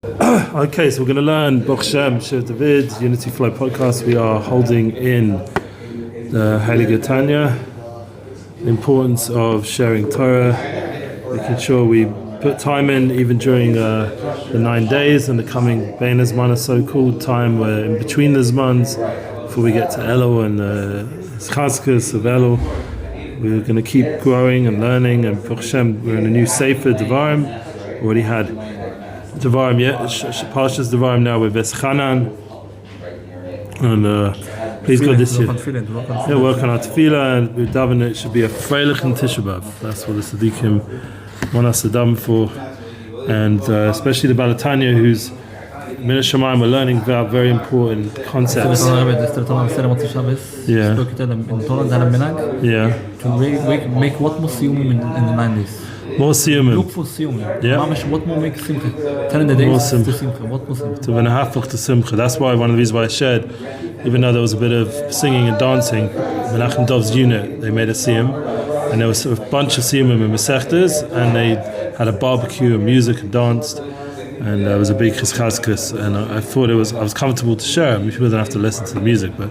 Okay, so we're going to learn Baruch Shem, Shirat David, Unity Flow podcast. We are holding in the Heilige Tanya, the importance of sharing Torah, making sure we put time in even during the 9 days and the coming Bein Zman, a so-called time where in between the Zmans, before we get to Elul and the Chazkas of Elul, we're going to keep growing and learning. And Baruch Shem, we're in a new Sefer Devarim, already had Devarim, Parshas Devarim now with Eschanan, and please God this year. Work on our tefillah, and we daven it should be a freilich and Tisha B'Av. That's what the Tzaddikim want us to daven for, and especially the Baal Tanya, who's Min Hashamayim, we're learning about very important concepts. Yeah. To make what Muslim in the 90s. More siyumim. Look for siyumim. Yeah. What more make simcha? 10 days More to simcha. What more simcha? To v'nahafach to simcha. That's why one of the reasons why I shared, even though there was a bit of singing and dancing, Menachem Dov's unit, they made a siyum, and there was a bunch of siyumim in Masechtas, and they had a barbecue and music and danced, and there was a big chizkazkas, and I thought I was comfortable to share it. People don't have to listen to the music, but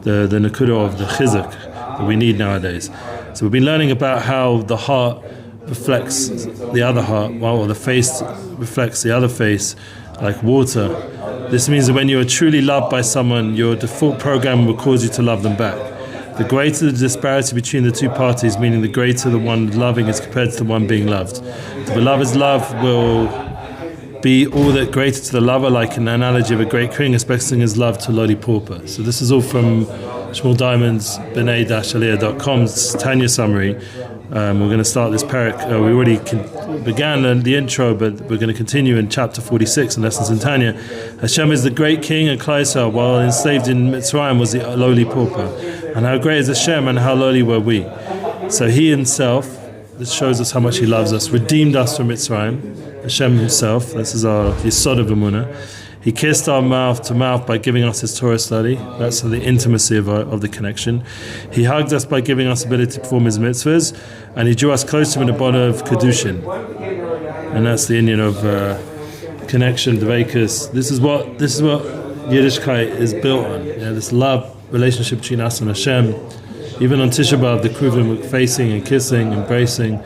the nakuda of the chizuk that we need nowadays. So we've been learning about how the heart reflects the other heart, while the face reflects the other face, like water. This means that when you are truly loved by someone, your default program will cause you to love them back. The greater the disparity between the two parties, meaning the greater the one loving is compared to the one being loved. The beloved's love will be all that greater to the lover, like an analogy of a great king expressing his love to lowly pauper. So this is all from Shmuel Diamond's B'nai-Aliyah.com's Tanya summary. We're going to start this Perek. We already began the intro, but we're going to continue in chapter 46 in Lessons in Tanya. Hashem is the great king, and Klal Yisrael, while enslaved in Mitzrayim, was the lowly pauper. And how great is Hashem, and how lowly were we? So He Himself, this shows us how much He loves us, redeemed us from Mitzrayim. Hashem Himself, this is our Yisod of Emunah. He kissed our mouth to mouth by giving us His Torah study. That's the intimacy of the connection. He hugged us by giving us ability to perform His mitzvahs, and He drew us close to Him in the bond of Kedushin. And that's the union of connection, Dveikus. This is what Yiddishkeit is built on. Yeah, this love relationship between us and Hashem. Even on Tisha B'Av, the Kruvim were facing and kissing, embracing.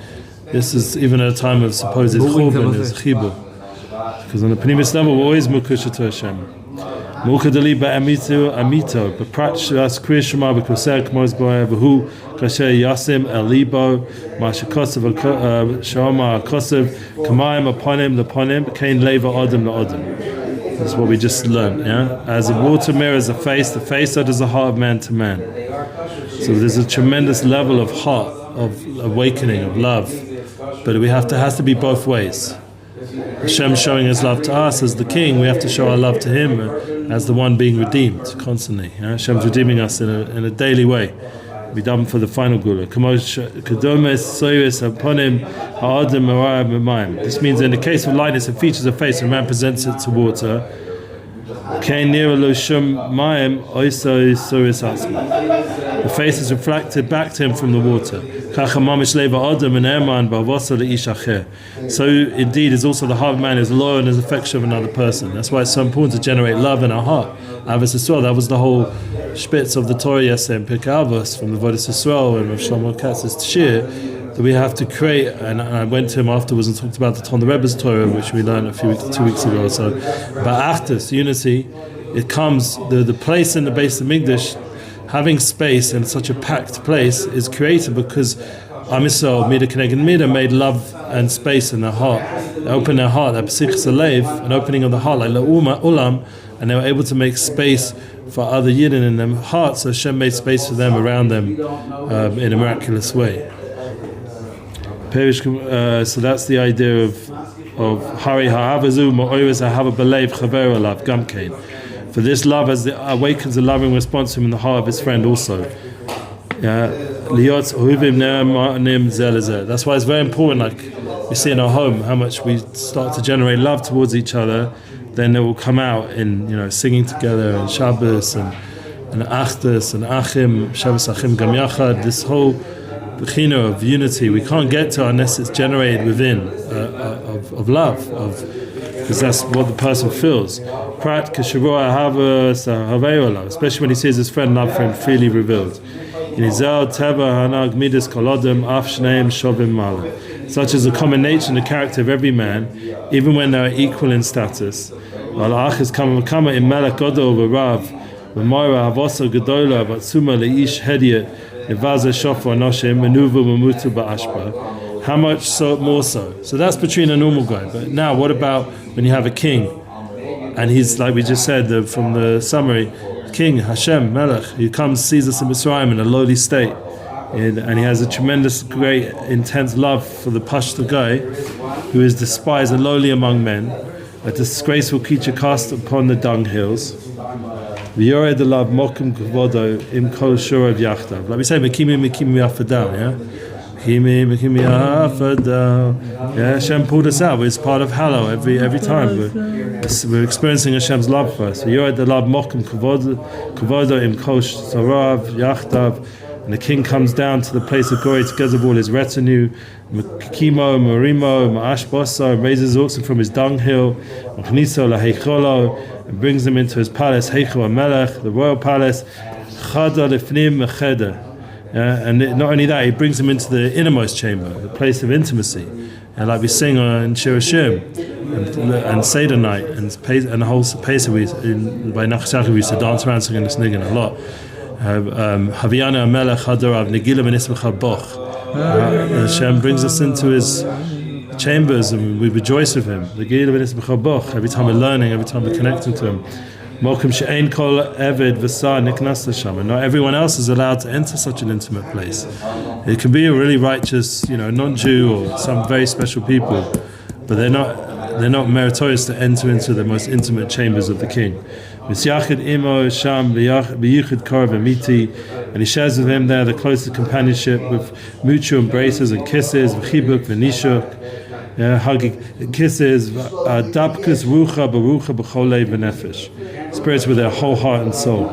This is even at a time of supposed Churban, is Chibur. Because on the Pnimis level, we're always Mukusha to Hashem. Mukadali ba'amito amito, b'pratshas kriya shema b'koser k'moz bo'er v'hu kasher yasim el libo ma'ashakosev shama kosev kamayim aponim leponim kain leva odem la'odem. That's what we just learned. Yeah, as a water mirrors the face so does the heart of man to man. So there's a tremendous level of heart, of awakening, of love, but it has to be both ways. Hashem showing His love to us as the king, we have to show our love to Him as the one being redeemed constantly. Yeah? Hashem's redeeming us in a daily way. We done for the final gula. This means in the case of lightness, it features a face and man presents it to water. The face is reflected back to him from the water. So indeed is also the heart of man is loyal and is affection of another person. That's why it's so important to generate love in our heart. Avos Yisrael, that was the whole spitz of the Torah yesterday in Perek Avos from the Avodas Yisrael and Rav Shlomo Katz's Shir, that we have to create. And I went to him afterwards and talked about the Ton the Rebbe's Torah, which we learned 2 weeks ago or so. About Achdus, unity, it comes, the place in the base of Migdash, having space in such a packed place is created because Am Yisrael, Mida Keneged Mida, made love and space in their heart. They opened their heart, that Psichas Alev, an opening of the heart, like Ulam, and they were able to make space for other Yidden in their hearts, so Hashem made space for them around them in a miraculous way. So that's the idea of Hari Ha'avazu Ma'oris Ahava Belev Chaver Alav Gamkein. For this love awakens a loving response to him in the heart of his friend also. That's why it's very important, like we see in our home, how much we start to generate love towards each other, then it will come out in singing together and Shabbos and Achdus and Achim, Shabbos Achim Gam Yachad, this whole bechina of unity. We can't get to it unless it's generated within of love, because that's what the person feels. Prat k'shavua hava sahaveola, especially when he sees his friend love for him freely revealed. In Izel teva hanag midas kolodem af shneim shovim mala. Such as the common nature and the character of every man, even when they are equal in status. While ach is kama in melech godol v'rav v'moira havosa gedola v'tzuma leish hediet nevaza shofar noshim menuvu mamutu ba'ashba. How much so more so? So that's between a normal guy. But now, what about when you have a king, and he's like we just said from the summary, King Hashem Melech, who comes sees us in Mitzrayim in a lowly state, and he has a tremendous, great, intense love for the Pashto guy, who is despised and lowly among men, a disgraceful creature cast upon the dunghills. V'yoreh the love mokum kvodo im kol shurav yachtav. Like we say, mekimi afadal, yeah. Mekimi afadal. Yeah, Hashem pulled us out. It's part of Hallow every time. We're experiencing Hashem's love for us. V'yoreh the love mokum kvodo im kol shurav yachtav. And the king comes down to the place of glory together with all his retinue, Kimo, Marimo, Ma'ashboso, raises oxen from his dunghill, and brings them into his palace, Heicho Melech, the royal palace, Chada Lefnim Mecheda. And not only that, he brings them into the innermost chamber, the place of intimacy. And like we sing in Shir Hashem, and Seder night, and the whole Pesach, by Nachshach, we used to dance around singing this niggin a lot. Haviana Melech Hadorav Negila Menismcha Boch. Hashem brings us into his chambers and we rejoice with him. Negila Menismcha Boch. Every time we're learning, every time we're connecting to him. Mokum She'ein Kol Eved V'Sar Niknas L'Sham. And not everyone else is allowed to enter such an intimate place. It can be a really righteous, non-Jew or some very special people, but they're not meritorious to enter into the most intimate chambers of the king. And he shares with him there the closest companionship with mutual embraces and kisses, v'chibuk v'nishuk, hugging kisses, dabkus rucha barucha b'cholei v'nefesh, spirits with their whole heart and soul.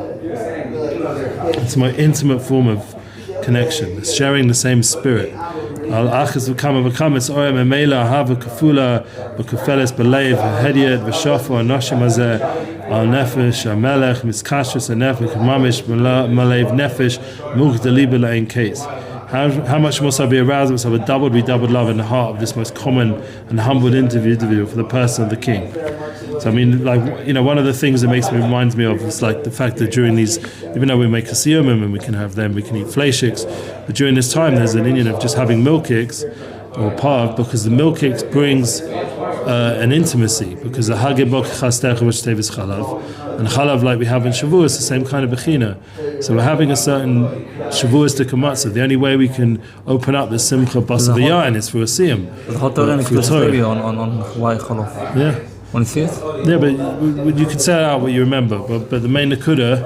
It's a more intimate form of connection. It's sharing the same spirit. Al achas v'kama it's oya memela hava kafula v'kufeles b'leiv hediet v'shofar noshim hazeh al nefesh hamelech miskashus hanefesh mamish maleiv nefesh much deliber la'in case. How much must I be aroused with a doubled love in the heart of this most common and humbled individual for the person of the king. So I mean, one of the things that reminds me of is like the fact that during these, even though we make kasiyomim and we can have them, we can eat fleishiks, but during this time there's an Indian of just having milk cakes or pav, because the milk cakes brings an intimacy, because the hagebok chastecha which is chalav, and chalav like we have in Shavuos, the same kind of bechina. So we're having a certain Shavuos de Kamatza. The only way we can open up the simcha basav is through a siyum. On why chalav. Yeah. Want to see it? Yeah, but you could say out what you remember. But the main nakuda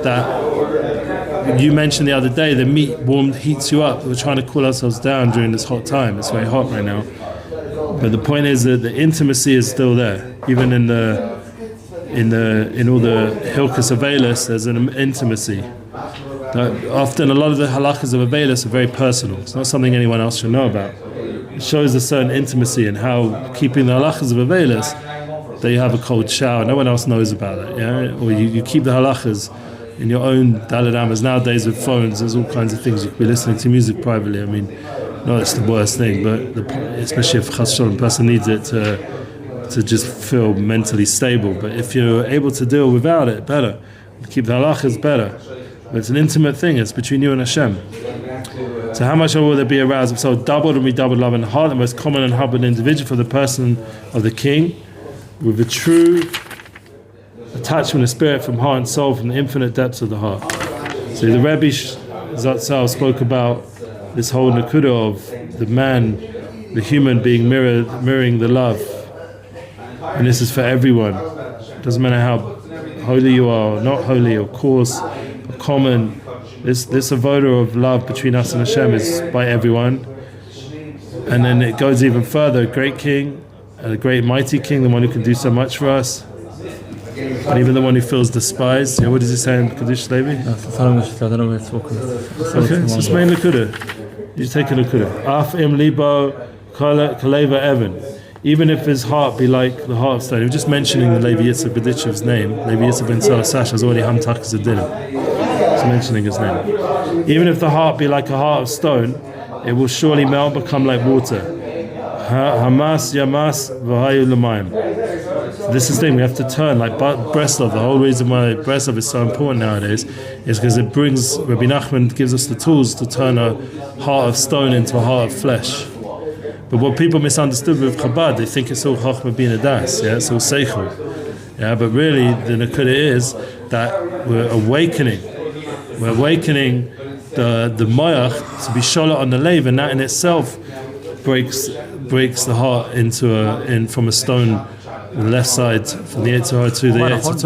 that you mentioned the other day, the meat heats you up. We're trying to cool ourselves down during this hot time. It's very hot right now. But the point is that the intimacy is still there, even in all the hilchos avelis. There's an intimacy. Often a lot of the halachas of avelis are very personal. It's not something anyone else should know about. It shows a certain intimacy in how keeping the halachas of avelis, that you have a cold shower, no one else knows about it, yeah? Or you keep the halachas in your own daled amas. Nowadays with phones, there's all kinds of things. You could be listening to music privately. I mean, no, it's the worst thing, but especially if chas shalom, a person needs it to just feel mentally stable. But if you're able to deal without it, better. Keep the halachas, better. But it's an intimate thing. It's between you and Hashem. So how much will there be aroused? So doubled and redoubled love in the heart, the most common and humble individual for the person of the king, with a true attachment of spirit from heart and soul, from the infinite depths of the heart. So the Rebbe Zatzal spoke about this whole nakuda of the man, the human being mirroring the love. And this is for everyone. It doesn't matter how holy you are, or not holy, or coarse, or common. This avoda of love between us and Hashem is by everyone. And then it goes even further. A great king, a great mighty king, the one who can do so much for us, and even the one who feels despised. What does he say in Kaddish Levi? I don't know where it's walking. Okay, so it's main nakuda. You take a look at it. Af im libo kaleva evan. Even if his heart be like the heart of stone. We're just mentioning the Levi Yitzhak B'dichev's name. Levi Yitzhak ben Salashash has already hamtak as a dinim. Just mentioning his name. Even if the heart be like a heart of stone, it will surely melt, become like water. Hamas yamas v'hayu l'mayim. This is the thing, we have to turn, like Breslov. The whole reason why Breslov is so important nowadays is because it brings, Rabbi Nachman gives us the tools to turn a heart of stone into a heart of flesh. But what people misunderstood with Chabad, they think it's all Chachma Bina Das, yeah, it's all Seichel. Yeah, but really the Nakuda is that we're awakening the Mayach to be Sholat on the Lev, and that in itself breaks the heart from a stone, the left side, from the Yetzirah to the Yetzirah.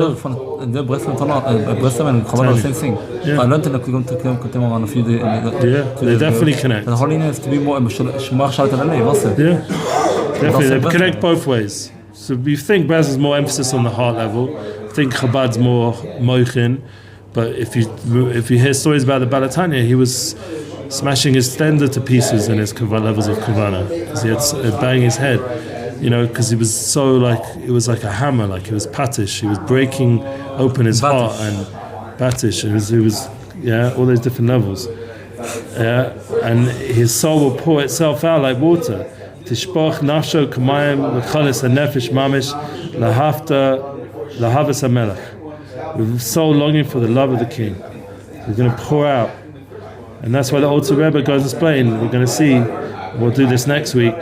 Yeah, they definitely connect. The holiness to be more Yeah, definitely. They connect both ways. So you think Braz is more emphasis on the heart level, I think Chabad's more moichin, but if you hear stories about the Balatanya, he was smashing his stender to pieces in his levels of Kavana, because he had banged his head, because he was so it was like a hammer, like it was patish. He was breaking open his heart and patish. It was all those different levels. And his soul will pour itself out like water. Tishpoch nafsho kamayim l'chalis hanefesh mamish lahavas hamelech. With soul longing for the love of the king, we're going to pour out. And that's why the Alter Rebbe goes to explain. We're going to see, we'll do this next week,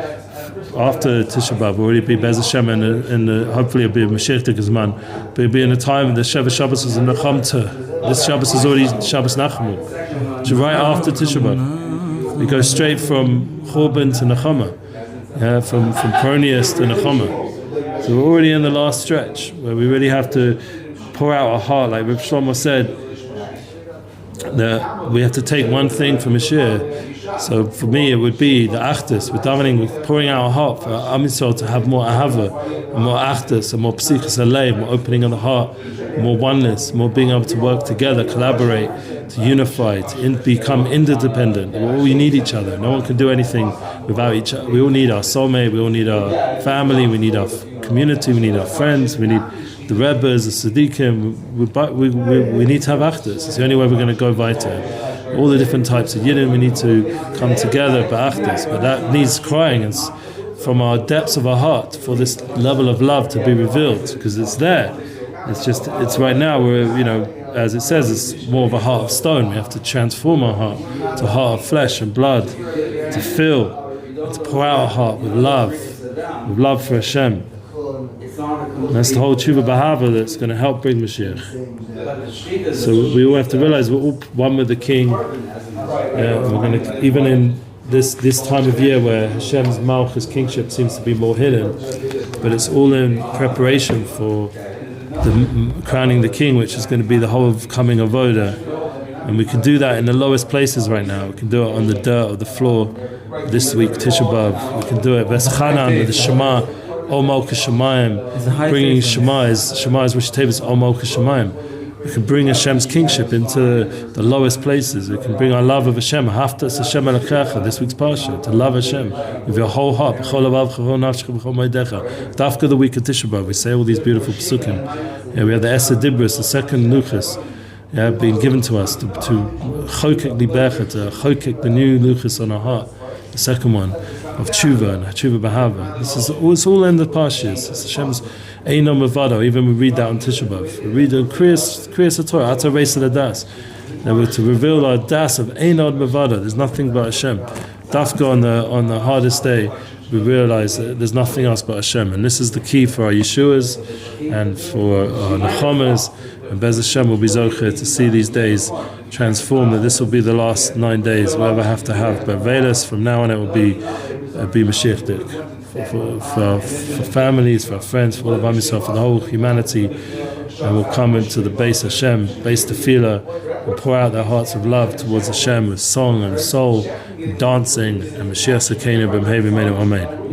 after Tisha B'Av. We'll already be Bez Hashem, and hopefully it'll be a Mashiach Gizman. But it'll be in a time the Sheva Shabbos is in Nacham. This Shabbos is already Shabbos Nachamu. So right after Tisha B'Av, we go straight from Churban to Nachama, from Peronius to Nachama. So we're already in the last stretch where we really have to pour out our heart, like Reb Shlomo said, that we have to take one thing from Mashiach. So for me, it would be the achdus. We're davening, we're pouring out our heart for Am Yisrael to have more ahava, and more achdus, and more psichus alev, more opening of the heart, more oneness, more being able to work together, collaborate, to unify, to become interdependent. We need each other. No one can do anything without each other. We all need our soulmate. We all need our family. We need our community. We need our friends. We need the Rebbes, the Tzaddikim. We need to have achdus. It's the only way we're going to go weiter. All the different types of Yidden, we need to come together ba'achdus, but that needs crying from our depths of our heart for this level of love to be revealed, because it's there. It's right now where, as it says, it's more of a heart of stone. We have to transform our heart to a heart of flesh and blood, to fill, and to pour out our heart with love for Hashem. And that's the whole tshuva b'hava that's going to help bring Mashiach. So we all have to realize we're all one with the King. We're going to, even in this time of year where Hashem's Malchus kingship seems to be more hidden, but it's all in preparation for the crowning the King, which is going to be the whole of coming avoda. And we can do that in the lowest places right now. We can do it on the dirt of the floor this week, Tisha B'Av. We can do it Veschanan with the Shema. O Malka Shemayim, bringing Shema is Rosh Tevis O Malka Shemayim. We can bring Hashem's kingship into the lowest places. We can bring our love of Hashem, Haftas Hashem Elokecha, this week's parsha, to love Hashem with your whole heart. Dafka the week of Tisha B'Av, we say all these beautiful psukim. We have the Eser Dibris, the second Luchas, being given to us to chokek libecha, to chokek the new Luchas on our heart. The second one of tshuva and tshuva b'hava. It's all in the parshas. It's Hashem's Eino Mavado. Even we read that on Tisha B'Av. We read the Kriyas HaTorah, Ata Reis the Das. That we're to reveal our das of Eino Mavado. There's nothing but Hashem. Dafka on the hardest day, we realize that there's nothing else but Hashem, and this is the key for our Yeshuas and for our Nechomas. And Bez Hashem will be zocher to see these days transform, that this will be the last 9 days we'll ever have to have. But Vedas, from now on, it will be Mashiach Dik. For families, for our friends, for all of Am Yisrael, for the whole humanity. And we'll come into the base Hashem, base Tefillah, and pour out their hearts of love towards Hashem with song and soul, and dancing, and Mashiach Sekenu B'mhei B'meinu Amen.